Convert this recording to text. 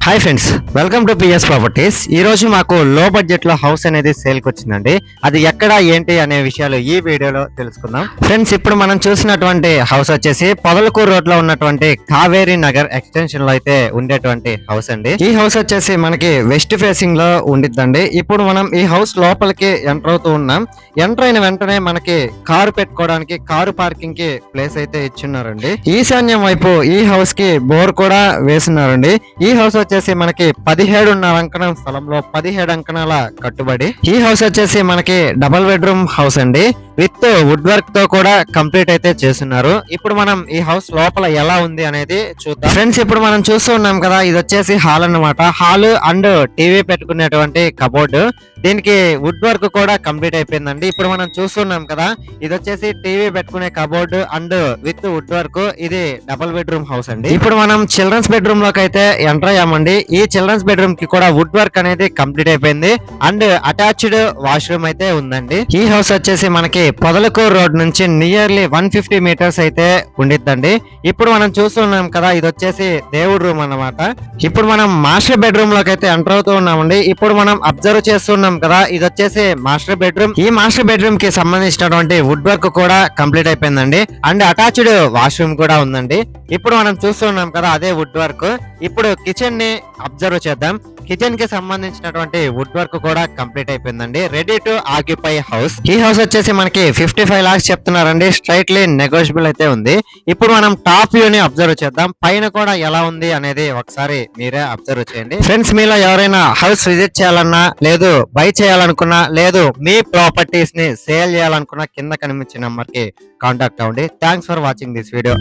Hi friends, welcome to PS properties. ఈ రోజు మాకు లో బడ్జెట్ లో హౌస్ అనేది సేల్ కి వచ్చిందండి. అది ఎక్కడ ఏంటి అనే విషయాలు ఈ వీడియోలో తెలుసుకుందాం. ఫ్రెండ్స్, ఇప్పుడు మనం చూసినటువంటి హౌస్ వచ్చేసి పొదలకూరు రోడ్ లో ఉన్నటువంటి కావేరీ నగర్ ఎక్స్టెన్షన్ లో అయితే ఉండేటువంటి హౌస్ అండి. ఈ హౌస్ వచ్చేసి మనకి వెస్ట్ ఫేసింగ్ లో ఉండిద్దండి. ఇప్పుడు మనం ఈ హౌస్ లోపలికి ఎంటర్ అవుతూ ఉన్నాం. ఎంటర్ అయిన వెంటనే మనకి కారు పెట్టుకోవడానికి, కారు పార్కింగ్ కి ప్లేస్ అయితే ఇచ్చున్నారండి. ఈశాన్యం వైపు ఈ హౌస్ కి బోర్ కూడా వేసున్నారండి. ఈ హౌస్ వచ్చేసి మనకి 17.5 అంకణం స్థలంలో 17 అంకణాల కట్టుబడి. ఈ హౌస్ వచ్చేసి మనకి డబుల్ బెడ్రూమ్ హౌస్ అండి. విత్ వుడ్ వర్క్ తో కూడా కంప్లీట్ అయితే చేస్తున్నారు. ఇప్పుడు మనం ఈ హౌస్ లోపల ఎలా ఉంది అనేది చూద్దాం. ఫ్రెండ్స్, ఇప్పుడు మనం చూస్తూ ఉన్నాం కదా, ఇది వచ్చేసి హాల్ అన్నమాట. హాల్ అండ్ టీవీ పెట్టుకునేటువంటి కబోర్డ్. దీనికి వుడ్ వర్క్ కూడా కంప్లీట్ అయిపోయిందండి. ఇప్పుడు మనం చూస్తున్నాం కదా, ఇది వచ్చేసి టీవీ పెట్టుకునే cupboard and with wood work. ఇది డబుల్ బెడ్రూమ్ హౌస్ అండి. ఇప్పుడు మనం చిల్డ్రన్స్ బెడ్రూమ్ లోకి అయితే ఎంటర్ అయ్యామండి. ఈ చిల్డ్రన్స్ బెడ్రూమ్ కి కూడా వుడ్ వర్క్ అనేది కంప్లీట్ అయిపోయింది అండ్ అటాచ్డ్ వాష్రూమ్ అయితే ఉందండి. ఈ హౌస్ వచ్చేసి మనకి పొదలకూరు రోడ్ నుంచి నియర్లీ 150 మీటర్స్ అయితే ఉండిద్దండి. ఇప్పుడు మనం చూస్తున్నాం కదా, ఇది వచ్చేసి దేవుడు రూమ్ అన్నమాట. ఇప్పుడు మనం మాస్టర్ బెడ్రూమ్ లోకి అయితే ఎంటర్ అవుతూ ఉన్నామండి. ఇప్పుడు మనం అబ్జర్వ్ చేస్తున్నాం కదా, ఇది వచ్చేసి మాస్టర్ బెడ్రూమ్. ఈ మాస్టర్ బెడ్రూమ్ కి సంబంధించినటువంటి వుడ్ వర్క్ కూడా కంప్లీట్ అయిపోయిందండి అండ్ అటాచ్డ్ వాష్రూమ్ కూడా ఉందండి. ఇప్పుడు మనం చూస్తున్నాం కదా, అదే వుడ్ వర్క్. ఇప్పుడు కిచెన్ ని అబ్జర్వ్ చేద్దాం. కిచెన్ కి సంబంధించినటువంటి వుడ్ వర్క్ కూడా కంప్లీట్ అయిపోయిందండి. Ready to occupy house. ఈ హౌస్ వచ్చేసి మనకి 55 lakhs చెప్తున్నారండి. స్ట్రైట్లీ నెగోషియబుల్ అయితే ఉంది. ఇప్పుడు మనం టాప్ వ్యూ ని అబ్జర్వ్ చేద్దాం. పైన కూడా ఎలా ఉంది అనేది ఒకసారి మీరే అబ్జర్వ్ చేయండి. ఫ్రెండ్స్, మీలో ఎవరైనా హౌస్ విజిట్ చేయాలన్నా, లేదు బై చేయాలనుకున్నా, లేదు మీ ప్రాపర్టీస్ ని సేల్ చేయాలనుకున్నా, కింద కనిపించే నెంబర్ కి కాంటాక్ట్ అవ్వండి. Thanks for watching this video.